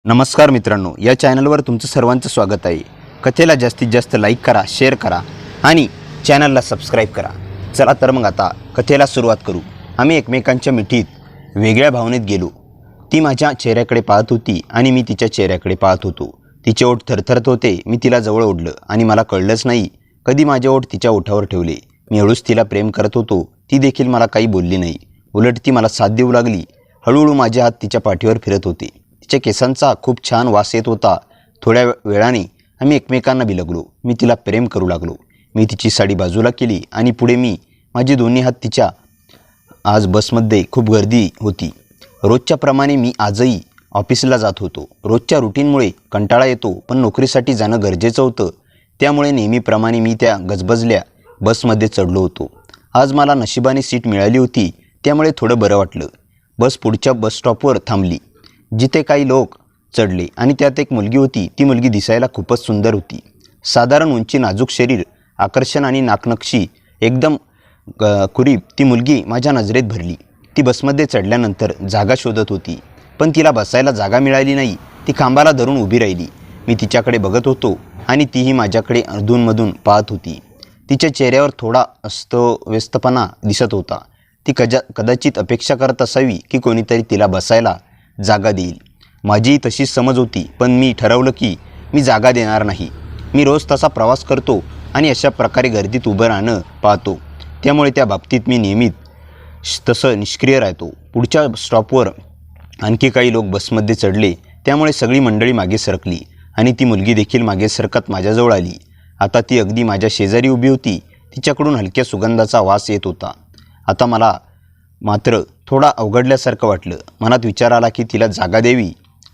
नमस्कार मित्रांनो, या चॅनलवर तुमचं सर्वांचं स्वागत आहे। कथेला जास्तीत जास्त लाईक करा, शेअर करा आणि चॅनलला सबस्क्राईब करा। चला तर मग आता कथेला सुरुवात करू। आम्ही एकमेकांच्या मिठीत वेगळ्या भावनेत गेलो। ती माझ्या चेहऱ्याकडे पाहत होती आणि मी तिच्या चेहऱ्याकडे पाहत होतो। तिचे ओठ थरथरत होते। मी तिला जवळ ओढलं आणि मला कळलंच नाही कधी माझे ओठ तिच्या ओठावर ठेवले। मी हळूच तिला प्रेम करत होतो। ती देखील मला काही बोलली नाही, उलट ती मला साथ देऊ लागली। हळूहळू माझे हात तिच्या पाठीवर फिरत होते। तिच्या केसांचा खूप छान वास येत होता। थोड्या वेळाने आम्ही एकमेकांना बिलगलो। मी तिला प्रेम करू लागलो। मी तिची साडी बाजूला केली आणि पुढे मी माझे दोन्ही हात तिच्या। आज बसमध्ये खूप गर्दी होती। रोजच्या प्रमाणे मी आजही ऑफिसला जात होतो। रोजच्या रुटीनमुळे कंटाळा येतो, पण नोकरीसाठी जाणं गरजेचं होतं। त्यामुळे नेहमीप्रमाणे मी त्या गजबजल्या बसमध्ये चढलो होतो। आज मला नशिबाने सीट मिळाली होती, त्यामुळे थोडं बरं वाटलं। बस पुढच्या बस स्टॉपवर थांबली, जिथे काही लोक चढले आणि त्यात एक मुलगी होती। ती मुलगी दिसायला खूपच सुंदर होती। साधारण उंची, नाजूक शरीर, आकर्षण आणि नाकनक्षी एकदम कुरीप ती मुलगी माझ्या नजरेत भरली। ती बसमध्ये चढल्यानंतर जागा शोधत होती, पण तिला बसायला जागा मिळाली नाही। ती खांबाला धरून उभी राहिली। मी तिच्याकडे बघत होतो आणि तीही माझ्याकडे अधूनमधून पाहत होती। तिच्या चेहऱ्यावर थोडा अस्तव्यस्तपणा दिसत होता। ती कदाचित अपेक्षा करत असावी की कोणीतरी तिला बसायला जागा देईल। माझी तशीच समज होती, पण मी ठरवलं की मी जागा देणार नाही। मी रोज तसा प्रवास करतो आणि अशा प्रकारे गर्दीत उभं राहणं पाहतो, त्यामुळे त्या बाबतीत मी नेहमीच तसं निष्क्रिय राहतो। पुढच्या स्टॉपवर आणखी काही लोक बसमध्ये चढले, त्यामुळे सगळी मंडळी मागे सरकली आणि ती मुलगी देखील मागे सरकत माझ्याजवळ आली। आता ती अगदी माझ्या शेजारी उभी होती। तिच्याकडून हलक्या सुगंधाचा वास येत होता। आता मला मात्र थोडा अवघडल्यासारखं वाटलं। मनात विचार आला की तिला जागा द्यावी,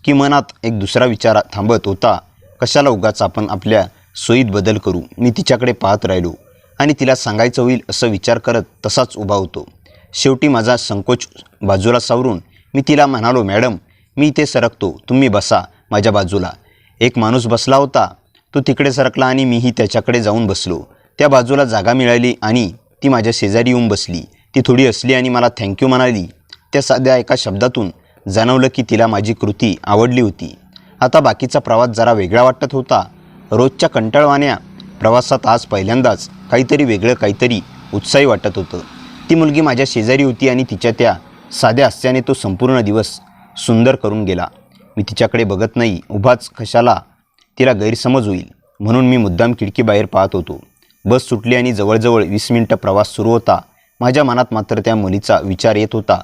की मनात एक दुसरा विचार थांबत होता, कशाला उगाच आपण आपल्या सोयीत बदल करू। मी तिच्याकडे पाहत राहिलो आणि तिला सांगायचं होईल असं विचार करत तसाच उभा होतो। शेवटी माझा संकोच बाजूला सावरून मी तिला म्हणालो, मॅडम, मी इथे सरकतो, तुम्ही बसा माझ्या बाजूला। एक माणूस बसला होता, तो तिकडे सरकला आणि मीही त्याच्याकडे जाऊन बसलो। त्या बाजूला जागा मिळाली आणि ती माझ्या शेजारी येऊन बसली। ती थोडी हसली आणि मला थँक्यू म्हणाली। त्या साध्या एका शब्दातून जाणवलं की तिला माझी कृती आवडली होती। आता बाकीचा प्रवास जरा वेगळा वाटत होता। रोजच्या कंटाळवाण्या प्रवासात आज पहिल्यांदाच काहीतरी वेगळं, काहीतरी उत्साही वाटत होतं। ती मुलगी माझ्या शेजारी होती आणि तिच्या त्या साध्या हास्याने तो संपूर्ण दिवस सुंदर करून गेला। मी तिच्याकडे बघत नाही, उभाच कशाला तिला गैरसमज होईल म्हणून मी मुद्दाम खिडकीबाहेर पाहत होतो। बस सुटली आणि जवळजवळ 20 मिनिटं प्रवास सुरू होता। माझ्या मनात मात्र त्या मुलीचा विचार येत होता,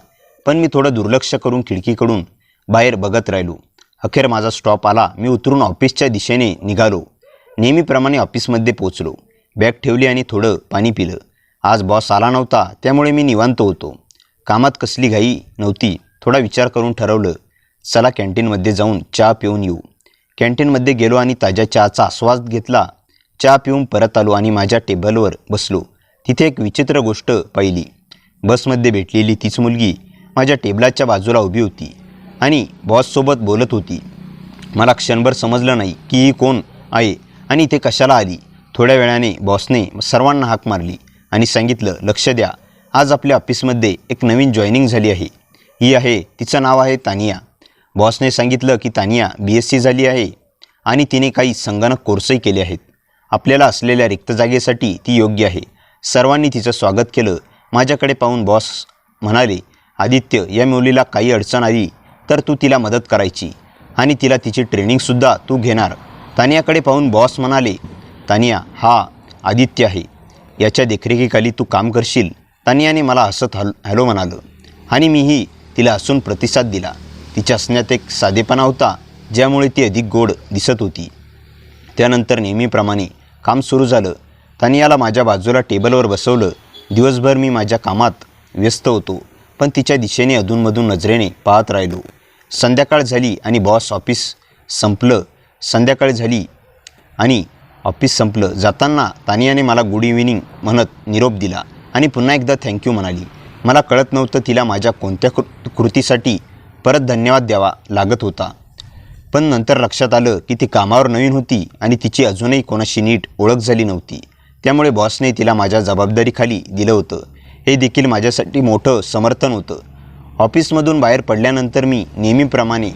पण मी थोडं दुर्लक्ष करून खिडकीकडून बाहेर बघत राहिलो। अखेर माझा स्टॉप आला। मी उतरून ऑफिसच्या दिशेने निघालो। नेहमीप्रमाणे ऑफिसमध्ये पोचलो, बॅग ठेवली आणि थोडं पाणी पिलं। आज बॉस आला नव्हता, त्यामुळे मी निवांत होतो। कामात कसली घाई नव्हती। थोडा विचार करून ठरवलं, चला कॅन्टीनमध्ये जाऊन चहा पिऊन येऊ। कॅन्टीनमध्ये गेलो आणि ताज्या चहाचा आस्वाद घेतला। चहा पिऊन परत आलो आणि माझ्या टेबलवर बसलो। तिथे एक विचित्र गोष्ट पाहिली। बसमध्ये भेटलेली तीच मुलगी माझ्या टेबलाच्या बाजूला उभी होती आणि बॉससोबत बोलत होती। मला क्षणभर समजलं नाही की ही कोण आहे आणि इथे कशाला आली। थोड्या वेळाने बॉसने सर्वांना हाक मारली आणि सांगितलं, लक्ष द्या, आज आपल्या ऑफिसमध्ये एक नवीन जॉईनिंग झाली आहे। ही आहे, तिचं नाव आहे तानिया। बॉसने सांगितलं की तानिया BSc झाली आहे आणि तिने काही संगणक कोर्सही केले आहेत। आपल्याला असलेल्या रिक्त जागेसाठी ती योग्य आहे। सर्वांनी तिचं स्वागत केलं। माझ्याकडे पाहून बॉस म्हणाले, आदित्य, या मुलीला काही अडचण आली तर तू तिला मदत करायची आणि तिला तिची ट्रेनिंगसुद्धा तू घेणार। तानियाकडे पाहून बॉस म्हणाले, तानिया, हा आदित्य आहे, याच्या देखरेखीखाली तू काम करशील। तानियाने मला हसत हॅलो म्हणालं आणि मीही तिला हसून प्रतिसाद दिला। तिच्या हसण्यात एक साधेपणा होता, ज्यामुळे ती अधिक गोड दिसत होती। त्यानंतर नेहमीप्रमाणे काम सुरू झालं। तानियाला माझ्या बाजूला टेबलवर बसवलं। दिवसभर मी माझ्या कामात व्यस्त होतो, पण तिच्या दिशेने अधूनमधून नजरेने पाहत राहिलो। संध्याकाळ झाली आणि ऑफिस संपलं। जाताना तानियाने मला गुड इव्हिनिंग म्हणत निरोप दिला आणि पुन्हा एकदा थँक्यू म्हणाली। मला कळत नव्हतं तिला माझ्या कोणत्या कृतीसाठी परत धन्यवाद द्यावा लागत होता, पण नंतर लक्षात आलं की ती कामावर नवीन होती आणि तिची अजूनही कोणाशी नीट ओळख झाली नव्हती। त्यामुळे बॉसने तिला माझ्या जबाबदारीखाली दिलं होतं। हे देखील माझ्यासाठी मोठं समर्थन होतं। ऑफिसमधून बाहेर पडल्यानंतर मी नेहमीप्रमाणे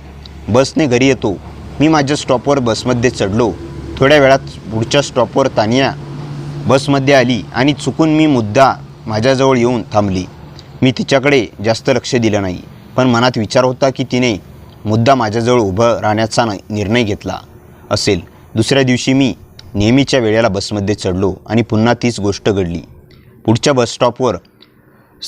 बसने घरी येतो. मी माझ्या स्टॉपवर बसमध्ये चढलो. थोड्या वेळात पुढच्या स्टॉपवर तानिया बसमध्ये आली आणि चुकून मी मुद्दा माझ्याजवळ येऊन थांबली. मी तिच्याकडे जास्त लक्ष दिलं नाही, पण मनात विचार होता की तिने मुद्दा माझ्याजवळ उभं राहण्याचा निर्णय घेतला असेल. दुसऱ्या दिवशी मी नेहमीच्या वेळेला बसमध्ये चढलो आणि पुन्हा तीच गोष्ट घडली. पुढच्या बस स्टॉपवर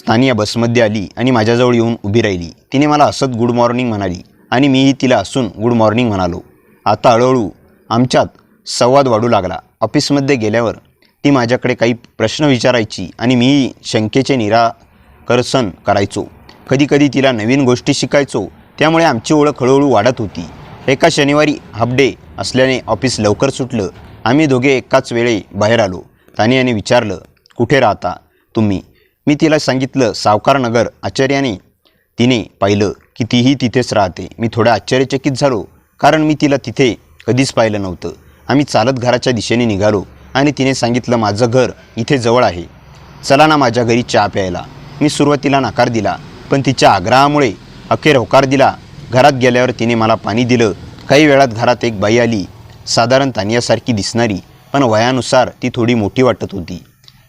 तानिया बसमध्ये आली आणि माझ्याजवळ येऊन उभी राहिली. तिने मला हसत गुड मॉर्निंग म्हणाली आणि मीही तिला हसून गुड मॉर्निंग म्हणालो. आता हळूहळू आमच्यात संवाद वाढू लागला. ऑफिसमध्ये गेल्यावर ती माझ्याकडे काही प्रश्न विचारायची आणि मीही शंकेचे निराकरण करायचो. कधीकधी तिला नवीन गोष्टी शिकायचो. त्यामुळे आमची ओळख हळूहळू वाढत होती. एका शनिवारी हाफ डे असल्याने ऑफिस लवकर सुटलं. आम्ही दोघे एकाच वेळी बाहेर आलो. तानियाने विचारलं, कुठे राहता तुम्ही? मी तिला सांगितलं, सावकारनगर. आश्चर्याने तिने पाहिलं की तीही तिथेच राहते. मी थोडा आश्चर्यचकित झालो, कारण मी तिला तिथे कधीच पाहिलं नव्हतं. आम्ही चालत घराच्या दिशेने निघालो आणि तिने सांगितलं, माझं घर इथे जवळ आहे, चला ना माझ्या घरी चहा प्यायला. मी सुरुवातीला नकार दिला, पण तिच्या आग्रहामुळे अखेर होकार दिला. घरात गेल्यावर तिने मला पाणी दिलं. काही वेळात घरात एक बाई आली, साधारण तानियासारखी दिसणारी, पण वयानुसार ती थोडी मोठी वाटत होती.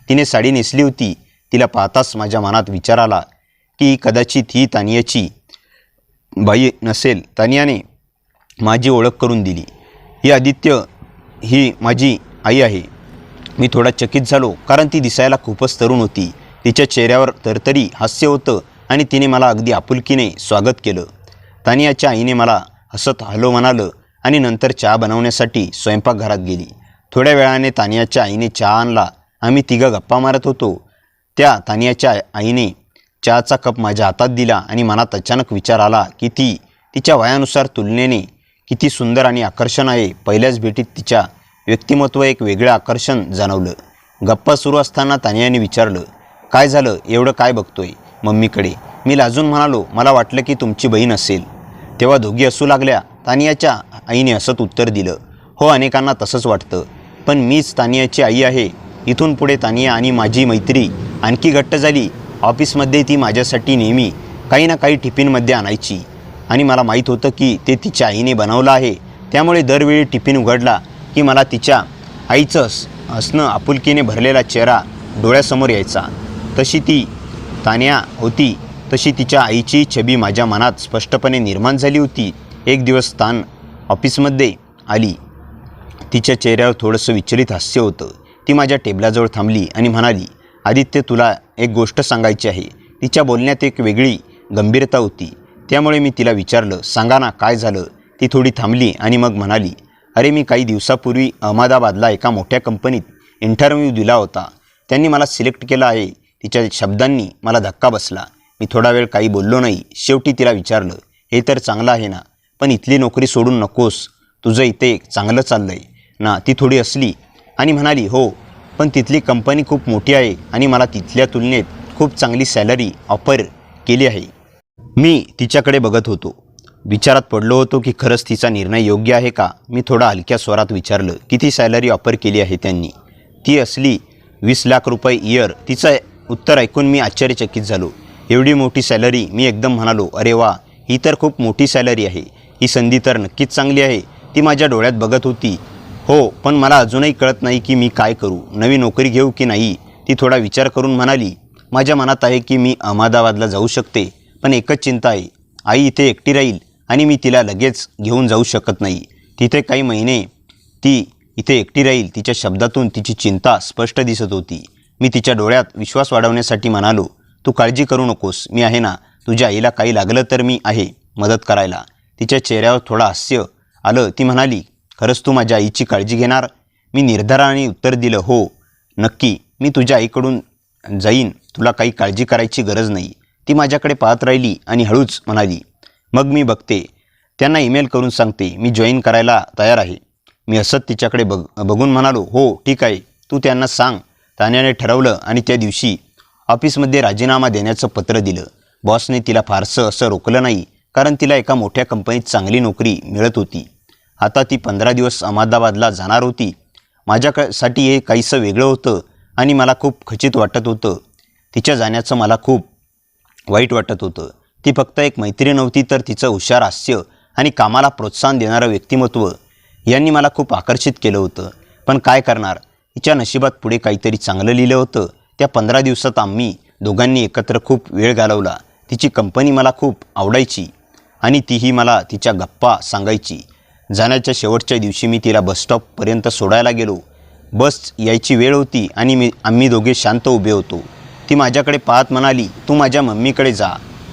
तिने साडी नेसली होती. तिला पाहताच माझ्या मनात विचार आला की कदाचित ही तानियाची बाई नसेल. तानियाने माझी ओळख करून दिली. ही आदित्य, ही माझी आई आहे. मी थोडा चकित झालो, कारण ती दिसायला खूपच तरुण होती. तिच्या चेहऱ्यावर तरतरी हास्य होतं आणि तिने मला अगदी आपुलकीने स्वागत केलं. तानियाच्या आईने मला हसत हॅलो म्हणालं आणि नंतर चहा बनवण्यासाठी स्वयंपाकघरात गेली. थोड्या वेळाने तानियाच्या आईने चहा आणला. आम्ही तिघं गप्पा मारत होतो. त्या तानियाच्या आईने चहाचा कप माझ्या हातात दिला आणि मनात अचानक विचार आला की ती तिच्या वयानुसार तुलनेने किती सुंदर आणि आकर्षण आहे. पहिल्याच भेटीत तिच्या व्यक्तिमत्व एक वेगळं आकर्षण जाणवलं. गप्पा सुरू असताना तानियाने विचारलं, काय झालं, एवढं काय बघतोय मम्मीकडे? मी लाजून म्हणालो, मला वाटलं की तुमची बहीण असेल. तेव्हा दोघी हसू लागल्या. तानियाच्या आईने हसत उत्तर दिलं, हो, अनेकांना तसंच वाटतं, पण मीच तानियाची आई आहे. इथून पुढे तानिया आणि माझी मैत्री आणखी घट्ट झाली. ऑफिसमध्ये ती माझ्यासाठी नेहमी काही ना काही टिफिनमध्ये आणायची आणि मला माहीत होतं की ते तिच्या आईने बनवलं आहे. त्यामुळे दरवेळी टिफिन उघडला की मला तिच्या आईचं हसणं, आपुलकीने भरलेला चेहरा डोळ्यासमोर यायचा. तशी ती तानिया होती, तशी तिच्या आईची छबी माझ्या मनात स्पष्टपणे निर्माण झाली होती. एक दिवस ऑफिसमध्ये आली. तिच्या चेहऱ्यावर थोडंसं विचलित हास्य होतं. ती माझ्या टेबलाजवळ थांबली आणि म्हणाली, आदित्य, तुला एक गोष्ट सांगायची आहे. तिच्या बोलण्यात एक वेगळी गंभीरता होती. त्यामुळे मी तिला विचारलं, सांगा ना, काय झालं? ती थोडी थांबली आणि मग म्हणाली, अरे, मी काही दिवसापूर्वी अहमदाबादला एका मोठ्या कंपनीत इंटरव्ह्यू दिला होता. त्यांनी मला सिलेक्ट केलं आहे. तिच्या शब्दांनी मला धक्का बसला. मी थोडा वेळ काही बोललो नाही. शेवटी तिला विचारलं, हे तर चांगलं आहे ना, पण इथली नोकरी सोडून नकोस? तुझं इथे चांगलं चाललंय ना? ती थोडी हसली आणि म्हणाली, हो, पण तिथली कंपनी खूप मोठी आहे आणि मला तिथल्या तुलनेत खूप चांगली सॅलरी ऑफर केली आहे. मी तिच्याकडे बघत होतो. विचारात पडलो होतो की खरंच तिचा निर्णय योग्य आहे का. मी थोडा हलक्या स्वरात विचारलं, किती सॅलरी ऑफर केली आहे त्यांनी? ती असली 20 लाख रुपये इयर. तिचं उत्तर ऐकून मी आश्चर्यचकित झालो. एवढी मोठी सॅलरी? मी एकदम म्हणालो, अरे वा, ही तर खूप मोठी सॅलरी आहे. ही संधी तर नक्कीच चांगली आहे. ती माझ्या डोळ्यात बघत होती. हो, पण मला अजूनही कळत नाही की मी काय करू, नवी नोकरी घेऊ की नाही. ती थोडा विचार करून म्हणाली, माझ्या मनात आहे की मी अहमदाबादला जाऊ शकते, पण एकच चिंता आहे, आई इथे एकटी राहील आणि मी तिला लगेच घेऊन जाऊ शकत नाही. तिथे काही महिने ती इथे एकटी राहील. तिच्या शब्दातून तिची चिंता स्पष्ट दिसत होती. मी तिच्या डोळ्यात विश्वास वाढवण्यासाठी म्हणालो, तू काळजी करू नकोस, मी आहे ना. तुझ्या आईला काही लागलं तर मी आहे मदत करायला. तिच्या चेहऱ्यावर थोडा हास्य आलं. ती म्हणाली, खरंच तू माझ्या आईची काळजी घेणार? मी निर्धाराने उत्तर दिलं, हो, नक्की. मी तुझ्या आईकडून जाईन, तुला काही काळजी करायची गरज नाही. ती माझ्याकडे पाहत राहिली आणि हळूच म्हणाली, मग मी बघते, त्यांना ईमेल करून सांगते, मी जॉईन करायला तयार आहे. मी हसत तिच्याकडे बघून म्हणालो, हो, ठीक आहे, तू त्यांना सांग. तान्याने ठरवलं आणि त्या दिवशी ऑफिसमध्ये राजीनामा देण्याचं पत्र दिलं. बॉसने तिला फारसं असं रोखलं नाही, कारण तिला एका मोठ्या कंपनीत चांगली नोकरी मिळत होती. आता ती 15 दिवस अहमदाबादला जाणार होती. माझ्यासाठी हे काहीसं वेगळं होतं आणि मला खूप खचित वाटत होतं. तिच्या जाण्याचं मला खूप वाईट वाटत होतं. ती फक्त एक मैत्रीण नव्हती, तर तिचं हुशार हास्य आणि कामाला प्रोत्साहन देणारं व्यक्तिमत्व यांनी मला खूप आकर्षित केलं होतं. पण काय करणार, हिच्या नशिबात पुढे काहीतरी चांगलं लिहिलं होतं. त्या 15 दिवसात आम्ही दोघांनी एकत्र खूप वेळ घालवला. तिची कंपनी मला खूप आवडायची आणि तीही मला तिच्या गप्पा सांगायची. जाण्याच्या शेवटच्या दिवशी मी तिला बसस्टॉपपर्यंत सोडायला गेलो. बस यायची वेळ होती आणि आम्ही दोघे शांत उभे होतो. ती माझ्याकडे पाहत म्हणाली, तू माझ्या मम्मीकडे जा.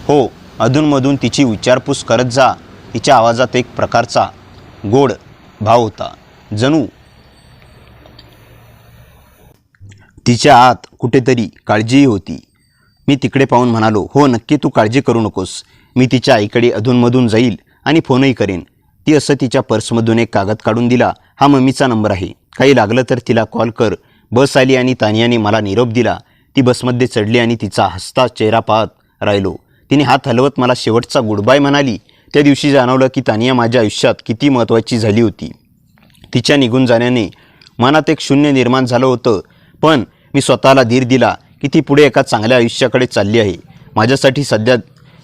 हो, अधूनमधून तिची विचारपूस करत जा. तिच्या आवाजात एक प्रकारचा गोड भाव होता, जणू तिच्या आत कुठेतरी काळजीही होती. मी तिकडे पाहून म्हणालो, हो नक्की, तू काळजी करू नकोस. मी तिच्या आईकडे अधूनमधून जाईल आणि फोनही करेन. ती असं तिच्या पर्समधून एक कागद काढून दिला. हा मम्मीचा नंबर आहे, काही लागलं तर तिला कॉल कर. बस आली आणि तानियाने मला निरोप दिला. ती बसमध्ये चढली आणि तिचा हसता चेहरा पाहत राहिलो. तिने हात हलवत मला शेवटचा गुड बाय म्हणाली. त्या दिवशी जाणवलं की तानिया माझ्या आयुष्यात किती महत्त्वाची झाली होती. तिच्या निघून जाण्याने मनात एक शून्य निर्माण झालं होतं, पण मी स्वतःला धीर दिला की ती पुढे एका चांगल्या आयुष्याकडे चालली आहे. माझ्यासाठी सध्या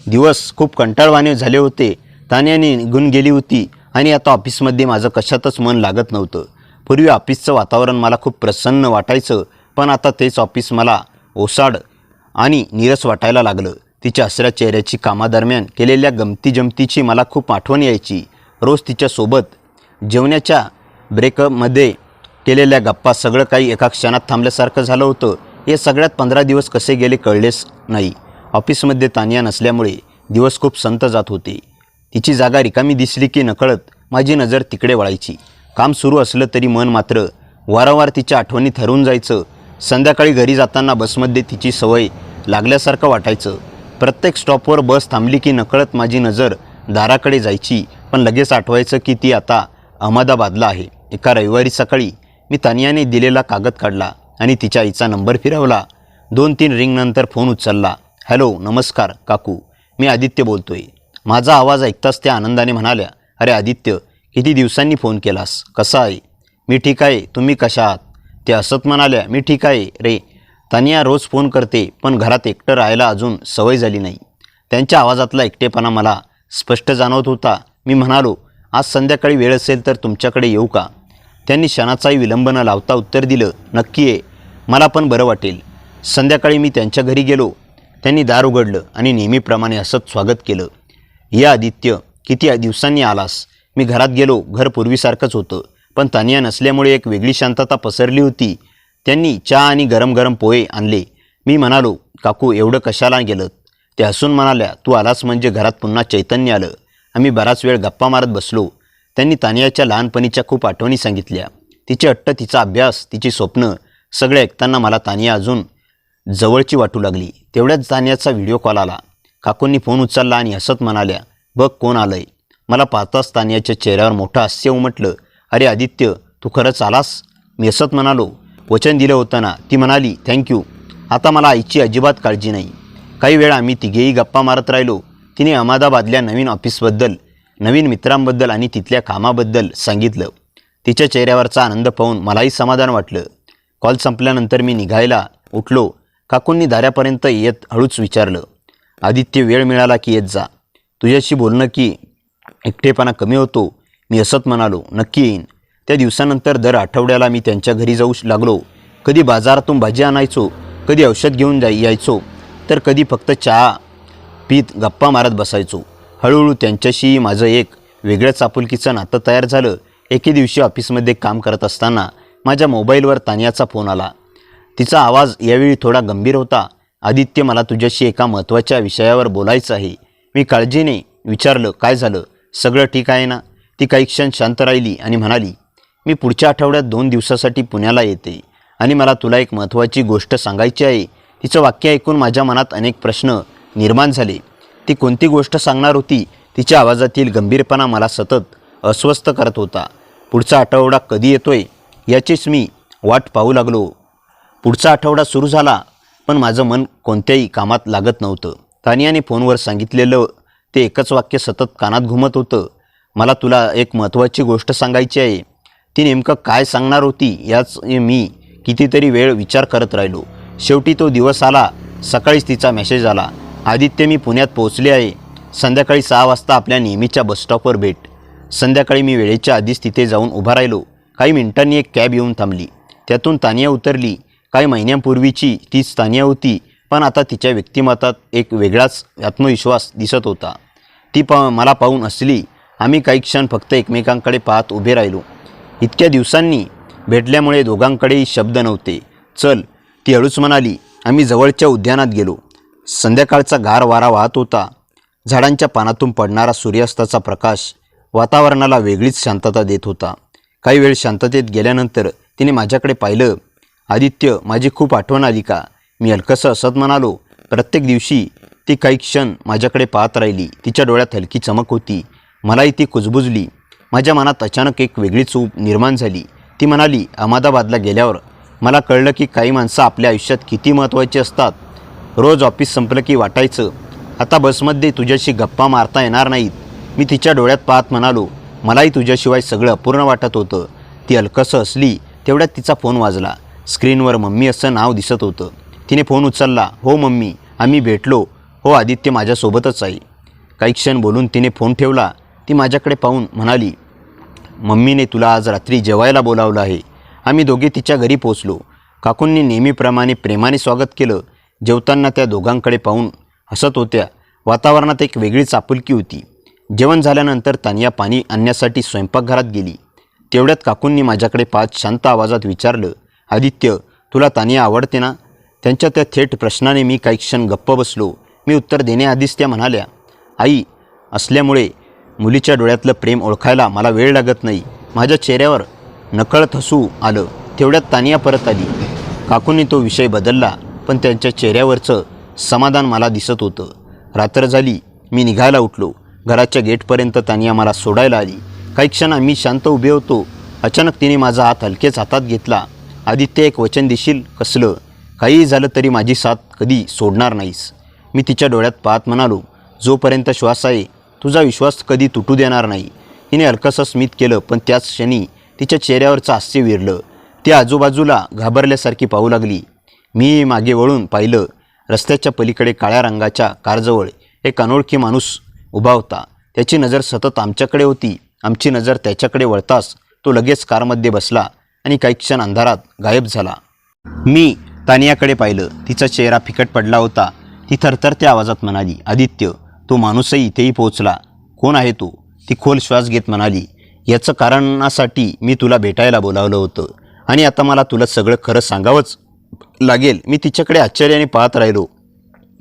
दिवस खूप कंटाळवाणे झाले होते. तानियाने निघून गेली होती आणि आता ऑफिसमध्ये माझं कशातच मन लागत नव्हतं. पूर्वी ऑफिसचं वातावरण मला खूप प्रसन्न वाटायचं, पण आता तेच ऑफिस मला ओसाड आणि नीरस वाटायला लागलं. तिच्या हसऱ्या चेहऱ्याची कामादरम्यान केलेल्या गमतीजमतीची मला खूप आठवण यायची. रोज तिच्यासोबत जेवणाच्या ब्रेकमध्ये केलेल्या गप्पा, सगळं काही एका क्षणात थांबल्यासारखं झालं होतं. हे सगळ्यात 15 दिवस कसे गेले कळलेच नाही. ऑफिसमध्ये तानिया नसल्यामुळे दिवस खूप संत जात होते. तिची जागा रिकामी दिसली की नकळत माझी नजर तिकडे वळायची. काम सुरू असलं तरी मन मात्र वारंवार तिच्या आठवणीत हरवून जायचं. संध्याकाळी घरी जाताना बसमध्ये तिची सवय लागल्यासारखं वाटायचं. प्रत्येक स्टॉपवर बस थांबली की नकळत माझी नजर दाराकडे जायची, पण लगेच आठवायचं की ती आता अहमदाबादला आहे. एका रविवारी सकाळी मी तानियाने दिलेला कागद काढला आणि तिच्या आईचा नंबर फिरवला. 2-3 रिंगनंतर फोन उचलला. हॅलो, नमस्कार काकू, मी आदित्य बोलतोय. माझा आवाज ऐकताच त्या आनंदाने म्हणाल्या, अरे आदित्य, किती दिवसांनी फोन केलास, कसा आहे? मी ठीक आहे, तुम्ही कशा आहात? ते हसत म्हणाल्या, मी ठीक आहे रे. तानिया रोज फोन करते, पण घरात एकटं राहायला अजून सवय झाली नाही. त्यांच्या आवाजातला एकटेपणा मला स्पष्ट जाणवत होता. मी म्हणालो, आज संध्याकाळी वेळ असेल तर तुमच्याकडे येऊ का? त्यांनी क्षणाचाही विलंब न लावता उत्तर दिलं, नक्की ये, मला पण बरं वाटेल. संध्याकाळी मी त्यांच्या घरी गेलो. त्यांनी दार उघडलं आणि नेहमीप्रमाणे हसत स्वागत केलं. या आदित्य, किती दिवसांनी आलास? मी घरात गेलो. घर पूर्वीसारखंच होतं, पण तानिया नसल्यामुळे एक वेगळी शांतता पसरली होती. त्यांनी चहा आणि गरम गरम पोहे आणले. मी म्हणालो, काकू एवढं कशाला गेलं? ते हसून म्हणाल्या, तू आलास म्हणजे घरात पुन्हा चैतन्य आलं. आम्ही बराच वेळ गप्पा मारत बसलो. त्यांनी तानियाच्या लहानपणीच्या खूप आठवणी सांगितल्या. तिचे हट्ट, तिचा अभ्यास, तिची स्वप्न, सगळे ऐकताना मला तानिया अजून जवळची वाटू लागली. तेवढ्याच तानियाचा व्हिडिओ कॉल आला. काकूंनी फोन उचलला आणि हसत म्हणाल्या, बघ कोण आलंय. मला पाहताच तानियाच्या चेहऱ्यावर मोठं हास्य उमटलं. अरे आदित्य, तू खरंच आलास? मी हसत म्हणालो, वचन दिलं होतं ना. ती म्हणाली, थँक्यू, आता मला आईची अजिबात काळजी नाही. काही वेळ आम्ही तिघेही गप्पा मारत राहिलो. तिने अहमदाबादल्या नवीन ऑफिसबद्दल, नवीन मित्रांबद्दल आणि तिथल्या कामाबद्दल सांगितलं. तिच्या चेहऱ्यावरचा आनंद पाहून मलाही समाधान वाटलं. कॉल संपल्यानंतर मी निघायला उठलो. काकूंनी दारापर्यंत येत हळूच विचारलं, आदित्य, वेळ मिळाला की येत जा. तुझ्याशी बोलणं की एकटेपणा कमी होतो. मी हसत म्हणालो, नक्की येईन. त्या दिवसानंतर दर आठवड्याला मी त्यांच्या घरी जाऊ लागलो. कधी बाजारातून भाजी आणायचो, कधी औषध घेऊन यायचो, तर कधी फक्त चहा पीत गप्पा मारत बसायचो. हळूहळू त्यांच्याशी माझं एक वेगळंच आपुलकीचं नातं तयार झालं. एके दिवशी ऑफिसमध्ये काम करत असताना माझ्या मोबाईलवर तानियाचा फोन आला. तिचा आवाज यावेळी थोडा गंभीर होता. आदित्य, मला तुझ्याशी एका महत्त्वाच्या विषयावर बोलायचं आहे. मी काळजीने विचारलं, काय झालं? सगळं ठीक आहे ना? ती काही क्षण शांत राहिली आणि म्हणाली, मी पुढच्या आठवड्यात 2 दिवसासाठी पुण्याला येते आणि मला तुला एक महत्त्वाची गोष्ट सांगायची आहे. तिचं वाक्य ऐकून माझ्या मनात अनेक प्रश्न निर्माण झाले. ती कोणती गोष्ट सांगणार होती? तिच्या आवाजातील गंभीरपणा मला सतत अस्वस्थ करत होता. पुढचा आठवडा कधी येतोय याचीच मी वाट पाहू लागलो. पुढचा आठवडा सुरू झाला, पण माझं मन कोणत्याही कामात लागत नव्हतं. तानियाने फोनवर सांगितलेलं ते एकच वाक्य सतत कानात घुमत होतं, मला तुला एक महत्त्वाची गोष्ट सांगायची आहे. ती नेमकं काय सांगणार होती याच मी कितीतरी वेळ विचार करत राहिलो. शेवटी तो दिवस आला. सकाळीच तिचा मेसेज आला, आदित्य, मी पुण्यात पोहोचले आहे. संध्याकाळी 6 वाजता आपल्या नेहमीच्या बसस्टॉपवर भेट. संध्याकाळी मी वेळेच्या आधीच तिथे जाऊन उभा राहिलो. काही मिनिटांनी एक कॅब येऊन थांबली. त्यातून तानिया उतरली. काही महिन्यांपूर्वीची तीच तानिया होती, पण आता तिच्या व्यक्तिमत्वात एक वेगळाच आत्मविश्वास दिसत होता. ती मला पाहून हसली. आम्ही काही क्षण फक्त एकमेकांकडे पाहत उभे राहिलो. इतक्या दिवसांनी भेटल्यामुळे दोघांकडेही शब्द नव्हते. चल, ती हळूच म्हणाली. आम्ही जवळच्या उद्यानात गेलो. संध्याकाळचा गार वारा वाहत होता. झाडांच्या पानातून पडणारा सूर्यास्ताचा प्रकाश वातावरणाला वेगळीच शांतता देत होता. काही वेळ शांततेत गेल्यानंतर तिने माझ्याकडे पाहिलं. आदित्य, माझी खूप आठवण आली का? मी हलकंसं हसत म्हणालो. प्रत्येक दिवशी ती काही क्षण माझ्याकडे पाहत राहिली. तिच्या डोळ्यात हलकी चमक होती. मलाही ती कुजबुजली. माझ्या मनात अचानक एक वेगळीच ऊब निर्माण झाली. ती म्हणाली, अहमदाबादला गेल्यावर मला कळलं की काही माणसं आपल्या आयुष्यात किती महत्त्वाची असतात. रोज ऑफिस संपलं की वाटायचं आता बसमध्ये तुझ्याशी गप्पा मारता येणार नाहीत. मी तिच्या डोळ्यात पाहत म्हणालो, मलाही तुझ्याशिवाय सगळं अपूर्ण वाटत होतं. ती हलकंसं हसली. तेवढ्यात तिचा फोन वाजला. स्क्रीनवर मम्मी असं नाव दिसत होतं. तिने फोन उचलला. हो मम्मी, आम्ही भेटलो. हो आदित्य माझ्यासोबतच आहे. काही क्षण बोलून तिने फोन ठेवला. ती माझ्याकडे पाहून म्हणाली, मम्मीने तुला आज रात्री जेवायला बोलावलं आहे. आम्ही दोघे तिच्या घरी पोचलो. काकूंनी नेहमीप्रमाणे प्रेमाने स्वागत केलं. जेवताना त्या दोघांकडे पाहून हसत होत्या. वातावरणात एक वेगळीच आपुलकी होती. जेवण झाल्यानंतर तानिया पाणी आणण्यासाठी स्वयंपाकघरात गेली. तेवढ्यात काकूंनी माझ्याकडे पाहत शांत आवाजात विचारलं, आदित्य, तुला तानिया आवडते ना? त्यांच्या त्या थेट प्रश्नाने मी काही क्षण गप्प बसलो. मी उत्तर देण्याआधीच त्या म्हणाल्या, आई असल्यामुळे मुलीच्या डोळ्यातलं प्रेम ओळखायला मला वेळ लागत नाही. माझ्या चेहऱ्यावर नकळत हसू आलं. तेवढ्यात तानिया परत आली. काकूंनी तो विषय बदलला, पण त्यांच्या चेहऱ्यावरचं समाधान मला दिसत होतं. रात्र झाली. मी निघायला उठलो. घराच्या गेटपर्यंत तानिया मला सोडायला आली. काही क्षण आम्ही शांत उभे होतो. अचानक तिने माझा हात हलकेच हातात घेतला. आदित्य, एक वचन देशील? कसलं? काहीही झालं तरी माझी साथ कधी सोडणार नाहीस. मी तिच्या डोळ्यात पाहत म्हणालो, जोपर्यंत श्वास आहे तुझा विश्वास कधी तुटू देणार नाही. तिने हलकंसं स्मित केलं, पण त्याच क्षणी तिच्या चेहऱ्यावरचं हास्य विरलं. ती आजूबाजूला घाबरल्यासारखी पाहू लागली. मी मागे वळून पाहिलं. रस्त्याच्या पलीकडे काळ्या रंगाच्या कारजवळ एक अनोळखी माणूस उभा होता. त्याची नजर सतत आमच्याकडे होती. आमची नजर त्याच्याकडे वळताच तो लगेच कारमध्ये बसला आणि काही क्षण अंधारात गायब झाला. मी तानियाकडे पाहिलं. तिचा चेहरा फिकट पडला होता. ती थरथरत्या आवाजात म्हणाली, आदित्य, तो माणूसही इथेही पोहोचला. कोण आहे तो? ती खोल श्वास घेत म्हणाली, याचं कारणासाठी मी तुला भेटायला बोलावलं होतं आणि आता मला तुला सगळं खरं सांगावंच लागेल. मी तिच्याकडे आश्चर्याने पाहत राहिलो.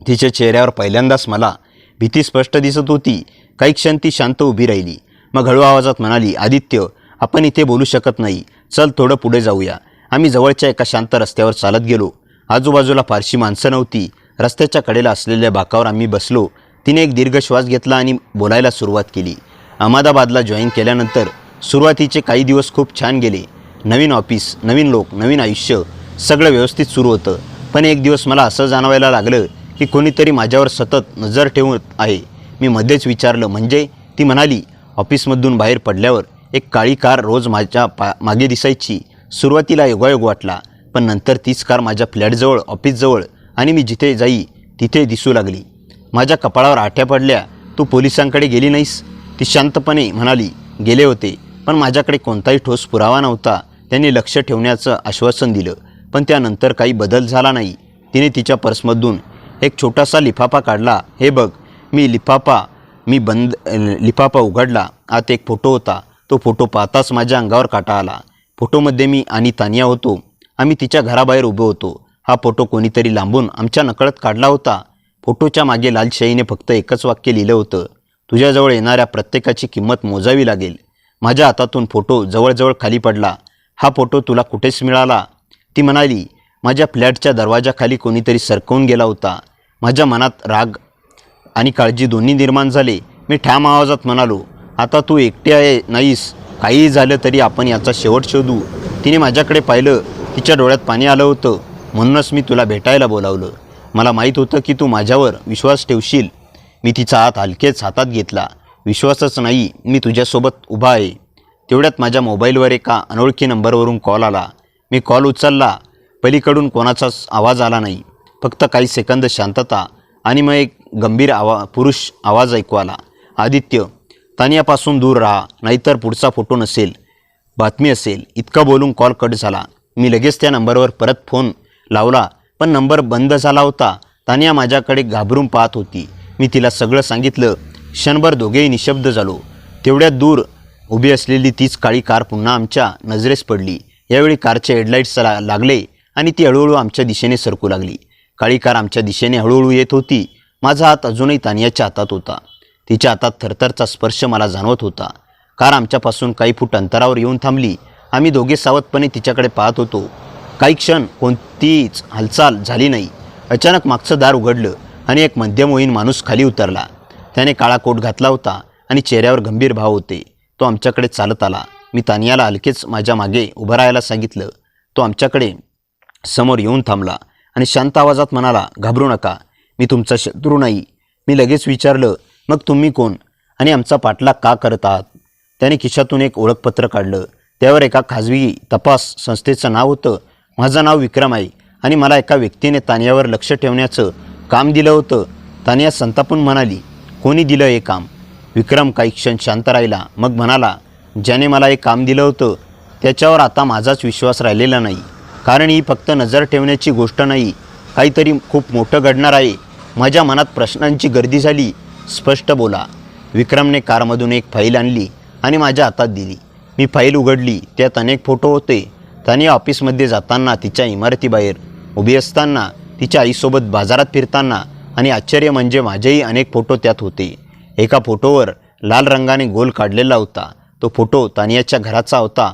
तिच्या चेहऱ्यावर पहिल्यांदाच मला भीती स्पष्ट दिसत होती. काही क्षण ती शांत उभी राहिली. मग हळू आवाजात म्हणाली, आदित्य, आपण इथे बोलू शकत नाही. चल थोडं पुढे जाऊया. आम्ही जवळच्या एका शांत रस्त्यावर चालत गेलो. आजूबाजूला फारशी माणसं नव्हती. रस्त्याच्या कडेला असलेल्या बाकावर आम्ही बसलो. तिने एक दीर्घ श्वास घेतला आणि बोलायला सुरुवात केली. अहमदाबादला जॉईन केल्यानंतर सुरुवातीचे काही दिवस खूप छान गेले. नवीन ऑफिस, नवीन लोक, नवीन आयुष्य, सगळं व्यवस्थित सुरू होतं. पण एक दिवस मला असं जाणवायला लागलं की कोणीतरी माझ्यावर सतत नजर ठेवत आहे. मी मध्येच विचारलं, म्हणजे? ती म्हणाली, ऑफिसमधून बाहेर पडल्यावर एक काळी कार रोज माझ्या मागे दिसायची. सुरुवातीला योगायोग वाटला, पण नंतर तीच कार माझ्या फ्लॅटजवळ, ऑफिसजवळ आणि मी जिथे जाई तिथे दिसू लागली. माझ्या कपाळावर आठ्या पडल्या. तू पोलिसांकडे गेली नाहीस? ती शांतपणे म्हणाली, गेले होते, पण माझ्याकडे कोणताही ठोस पुरावा नव्हता. त्यांनी लक्ष ठेवण्याचं आश्वासन दिलं, पण त्यानंतर काही बदल झाला नाही. तिने तिच्या पर्समधून एक छोटासा लिफाफा काढला. हे बघ. लिफाफा उघडला. आत एक फोटो होता. तो फोटो पाहताच माझ्या अंगावर काटा आला. फोटोमध्ये मी आणि तानिया होतो. आम्ही तिच्या घराबाहेर उभे होतो. हा फोटो कोणीतरी लांबून आमच्या नकळत काढला होता. फोटोच्या मागे लाल शाईने फक्त एकच वाक्य लिहिलं होतं, तुझ्याजवळ येणाऱ्या प्रत्येकाची किंमत मोजावी लागेल. माझ्या हातातून फोटो जवळजवळ खाली पडला. हा फोटो तुला कुठेच मिळाला? ती म्हणाली, माझ्या फ्लॅटच्या दरवाजाखाली कोणीतरी सरकवून गेला होता. माझ्या मनात राग आणि काळजी दोन्ही निर्माण झाले. मी ठाम आवाजात म्हणालो, आता तू एकटी आहे नाहीस. काहीही झालं तरी आपण याचा शेवट शोधू. तिने माझ्याकडे पाहिलं. तिच्या डोळ्यात पाणी आलं होतं. म्हणूनच मी तुला भेटायला बोलावलं. मला माहीत होतं की तू माझ्यावर विश्वास ठेवशील. मी तिचा हात हलकेच हातात घेतला. विश्वासच नाही, मी तुझ्यासोबत उभा आहे. तेवढ्यात माझ्या मोबाईलवर एका अनोळखी नंबरवरून कॉल आला. मी कॉल उचलला. पलीकडून कोणाचाच आवाज आला नाही. फक्त काही सेकंद शांतता आणि मग एक गंभीर पुरुष आवाज ऐकू आला, आदित्य, तानियापासून दूर राहा, नाहीतर पुढचा फोटो नसेल, बातमी असेल. इतकं बोलून कॉल कट झाला. मी लगेच त्या नंबरवर परत फोन लावला, पण नंबर बंद झाला होता. तानिया माझ्याकडे घाबरून पाहत होती. मी तिला सगळं सांगितलं. क्षणभर दोघेही निशब्द झालो. तेवढ्यात दूर उभी असलेली तीच काळी कार पुन्हा आमच्या नजरेस पडली. यावेळी कारचे हेडलाईट्स लागले आणि ती हळूहळू आमच्या दिशेने सरकू लागली. काळी कार आमच्या दिशेने हळूहळू येत होती. माझा हात अजूनही तानियाच्या हातात होता. तिच्या हातात थरथरचा स्पर्श मला जाणवत होता. कार आमच्यापासून काही फूट अंतरावर येऊन थांबली. आम्ही दोघे सावधपणे तिच्याकडे पाहत होतो. काही क्षण कोणतीच हालचाल झाली नाही. अचानक मागचं दार उघडलं आणि एक मध्यमवयीन माणूस खाली उतरला. त्याने काळा कोट घातला होता आणि चेहऱ्यावर गंभीर भाव होते. तो आमच्याकडे चालत आला. मी तानियाला हलकेच माझ्या मागे उभं राहायला सांगितलं. तो आमच्याकडे समोर येऊन थांबला आणि शांत आवाजात म्हणाला, घाबरू नका, मी तुमचा शत्रू नाही. मी लगेच विचारलं, मग तुम्ही कोण आणि आमचा पाठलाग का करत आहात? त्याने खिशातून एक ओळखपत्र काढलं. त्यावर एका खाजगी तपास संस्थेचं नाव होतं. माझं नाव विक्रम आहे आणि मला एका व्यक्तीने तानियावर लक्ष ठेवण्याचं काम दिलं होतं. तानिया संतापून म्हणाली, कोणी दिलं हे काम? विक्रम काही क्षण शांत राहिला. मग म्हणाला, ज्याने मला हे काम दिलं होतं त्याच्यावर आता माझाच विश्वास राहिलेला नाही. कारण ही फक्त नजर ठेवण्याची गोष्ट नाही, काहीतरी खूप मोठं घडणार आहे. माझ्या मनात प्रश्नांची गर्दी झाली. स्पष्ट बोला. विक्रमने कारमधून एक फाईल आणली आणि माझ्या हातात दिली. मी फाईल उघडली. त्यात अनेक फोटो होते. तानिया ऑफिसमध्ये जाताना, तिच्या इमारतीबाहेर उभी असताना, तिच्या आईसोबत बाजारात फिरताना आणि आश्चर्य म्हणजे माझेही अनेक फोटो त्यात होते. एका फोटोवर लाल रंगाने गोल काढलेला होता. तो फोटो तानियाच्या घराचा होता.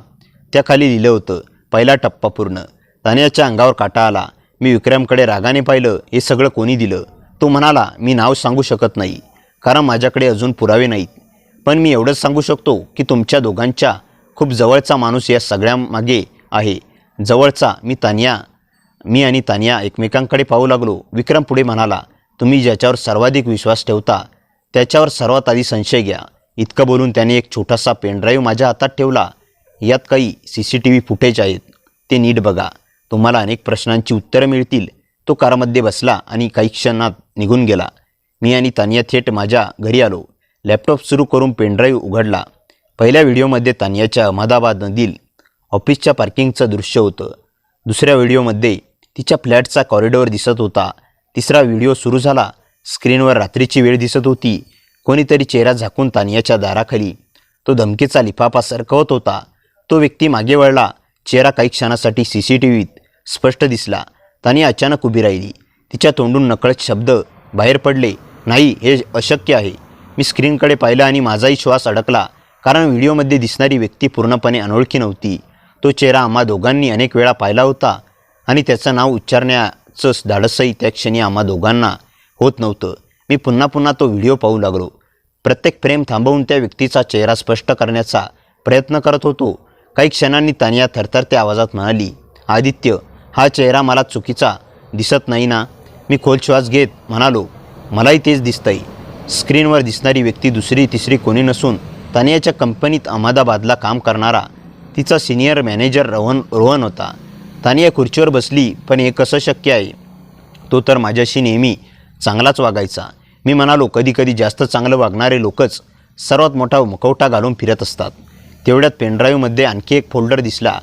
त्याखाली लिहिलं होतं, पहिला टप्पा पूर्ण. तानियाच्या अंगावर काटा आला. मी विक्रमकडे रागाने पाहिलं. हे सगळं कोणी दिलं? तो म्हणाला, मी नाव सांगू शकत नाही कारण माझ्याकडे अजून पुरावे नाहीत. पण मी एवढंच सांगू शकतो की तुमच्या दोघांच्या खूप जवळचा माणूस या सगळ्यामागे आहे. जवळचा. मी आणि तानिया एकमेकांकडे पाहू लागलो. विक्रम पुढे म्हणाला, तुम्ही ज्याच्यावर सर्वाधिक विश्वास ठेवता त्याच्यावर सर्वात आधी संशय घ्या. इतकं बोलून त्याने एक छोटासा पेनड्राईव्ह माझ्या हातात ठेवला. यात काही CCTV फुटेज आहेत. ते नीट बघा. तुम्हाला अनेक प्रश्नांची उत्तरं मिळतील. तो कारमध्ये बसला आणि काही क्षणात निघून गेला. मी आणि तानिया थेट माझ्या घरी आलो. लॅपटॉप सुरू करून पेनड्राईव्ह उघडला. पहिल्या व्हिडिओमध्ये तानियाच्या अहमदाबादमधील ऑफिसच्या पार्किंगचं दृश्य होतं. दुसऱ्या व्हिडिओमध्ये तिच्या फ्लॅटचा कॉरिडॉर दिसत होता. तिसरा व्हिडिओ सुरू झाला. स्क्रीनवर रात्रीची वेळ दिसत होती. कोणीतरी चेहरा झाकून तानियाच्या दाराखाली तो धमकीचा लिफाफा सरकवत होता. तो व्यक्ती मागे वळला. चेहरा काही क्षणासाठी CCTVत स्पष्ट दिसला. तानिया अचानक उभी राहिली. तिच्या तोंडून नकळत शब्द बाहेर पडले, नाही, हे अशक्य आहे. मी स्क्रीनकडे पाहिलं आणि माझाही श्वास अडकला. कारण व्हिडिओमध्ये दिसणारी व्यक्ती पूर्णपणे अनोळखी नव्हती. तो चेहरा आम्हा दोघांनी अनेक वेळा पाहिला होता आणि त्याचं नाव उच्चारण्याचं धाडसही त्या क्षणी आम्हा दोघांना होत नव्हतं. मी पुन्हा पुन्हा तो व्हिडिओ पाहू लागलो. प्रत्येक फ्रेम थांबवून त्या व्यक्तीचा चेहरा स्पष्ट करण्याचा प्रयत्न करत होतो. काही क्षणांनी तानिया थरथरत्या आवाजात म्हणाली, आदित्य, हा चेहरा मला चुकीचा दिसत नाही ना? मी खोल श्वास घेत म्हणालो, मलाही तेच दिसतंय. स्क्रीनवर दिसणारी व्यक्ती दुसरी तिसरी कोणी नसून तानियाच्या कंपनीत अहमदाबादला काम करणारा तिचा सिनियर मॅनेजर रोहन होता. तानिया खुर्चीवर बसली. पण हे कसं शक्य आहे? तो तर माझ्याशी नेहमी चांगलाच वागायचा. मी म्हणालो, कधी कधी जास्त चांगलं वागणारे लोकच सर्वात मोठा मुखवटा घालून फिरत असतात. तेवढ्यात पेनड्राईव्हमध्ये आणखी एक फोल्डर दिसला.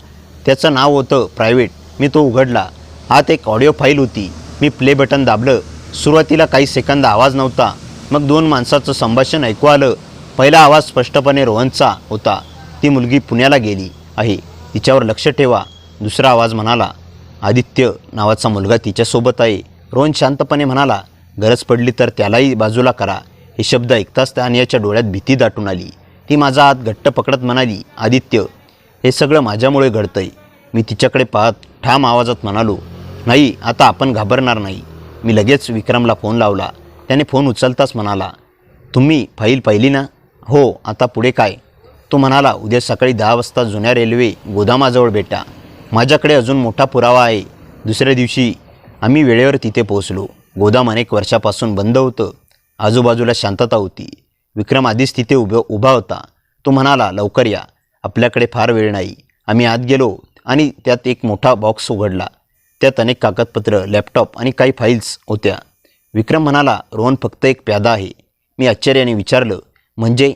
त्याचं नाव होतं प्रायव्हेट. मी तो उघडला. आत एक ऑडिओ फाईल होती. मी प्ले बटन दाबलं. सुरुवातीला काही सेकंद आवाज नव्हता. मग 2 माणसाचं संभाषण ऐकू आलं. पहिला आवाज स्पष्टपणे रोहनचा होता. ती मुलगी पुण्याला गेली आहे, तिच्यावर लक्ष ठेवा. दुसरा आवाज म्हणाला, आदित्य नावाचा मुलगा तिच्यासोबत आहे. रोहन शांतपणे म्हणाला, गरज पडली तर त्यालाही बाजूला करा. हे शब्द ऐकताच तानियाच्या डोळ्यात भीती दाटून आली. ती माझा हात घट्ट पकडत म्हणाली, आदित्य, हे सगळं माझ्यामुळे घडतंय. मी तिच्याकडे पाहत ठाम आवाजात म्हणालो, नाही, आता आपण घाबरणार नाही. मी लगेच विक्रमला फोन लावला. त्याने फोन उचलताच म्हणाला, तुम्ही फाईल पाहिली ना? हो, आता पुढे काय? तो म्हणाला, उद्या सकाळी 10 वाजता जुन्या रेल्वे गोदामाजवळ भेटा. माझ्याकडे अजून मोठा पुरावा आहे. दुसऱ्या दिवशी आम्ही वेळेवर तिथे पोहोचलो. गोदाम अनेक वर्षापासून बंद होतं. आजूबाजूला शांतता होती. विक्रम आधीच तिथे उभा होता. तो म्हणाला, लवकर या, आपल्याकडे फार वेळ नाही. आम्ही आत गेलो आणि त्यात एक मोठा बॉक्स उघडला. त्यात अनेक कागदपत्र, लॅपटॉप आणि काही फाईल्स होत्या. विक्रम म्हणाला, रोहन फक्त एक प्यादा आहे. मी आश्चर्याने विचारलं, म्हणजे?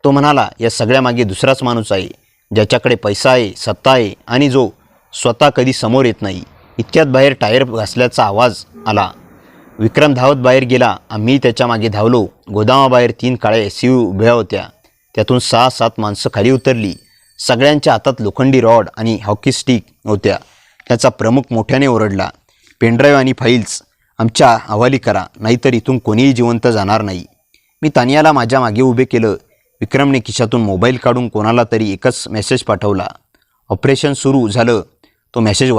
तो म्हणाला, या सगळ्यामागे दुसराच माणूस आहे, ज्याच्याकडे पैसा आहे, सत्ता आहे आणि जो स्वतः कधी समोर येत नाही. इतक्यात बाहेर टायर घासल्याचा आवाज आला. विक्रम धावत बाहेर गेला. आम्ही त्याच्या मागे धावलो. गोदामाबाहेर 3 काळ्या SUV उभ्या होत्या. त्यातून 6-7 माणसं खाली उतरली. सगळ्यांच्या हातात लोखंडी रॉड आणि हॉकी स्टिक होत्या. त्याचा प्रमुख मोठ्याने ओरडला, पेनड्राईव्ह आणि फाईल्स आमच्या हवाली करा, नाहीतर इथून कोणीही जिवंत जाणार नाही. मी तानियाला माझ्या मागे उभे केलं. विक्रमने खिशातून मोबाईल काढून कोणाला तरी एकच मेसेज पाठवला. ऑपरेशन सुरू झालं. तो मेसेज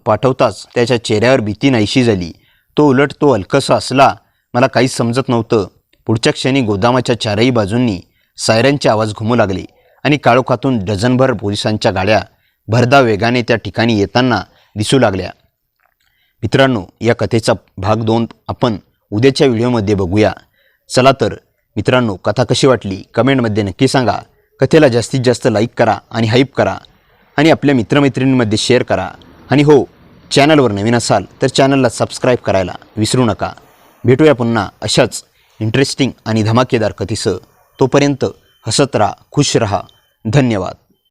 पाठवताच त्याच्या चेहऱ्यावर भीती नाहीशी झाली. तो हलकसा असला. मला काहीच समजत नव्हतं. पुढच्या क्षणी गोदामाच्या चारही बाजूंनी सायरनचे आवाज घुमू लागले आणि काळोखातून डझनभर पोलिसांच्या गाड्या भरधाव वेगाने त्या ठिकाणी येताना दिसू लागल्या. मित्रांनो, या कथेचा भाग 2 आपण उद्याच्या व्हिडिओमध्ये बघूया. चला तर मित्रांनो, कथा कशी वाटली कमेंटमध्ये नक्की सांगा. कथेला जास्तीत जास्त लाईक करा आणि हाईप करा आणि आपल्या मित्रमैत्रिणींमध्ये शेअर करा. आणि हो, चॅनलवर नवीन असाल तर चॅनलला सबस्क्राईब करायला विसरू नका. भेटूया पुन्हा अशाच इंटरेस्टिंग आणि धमाकेदार कथेसह. तोपर्यंत हसत राहा, खुश रहा. धन्यवाद.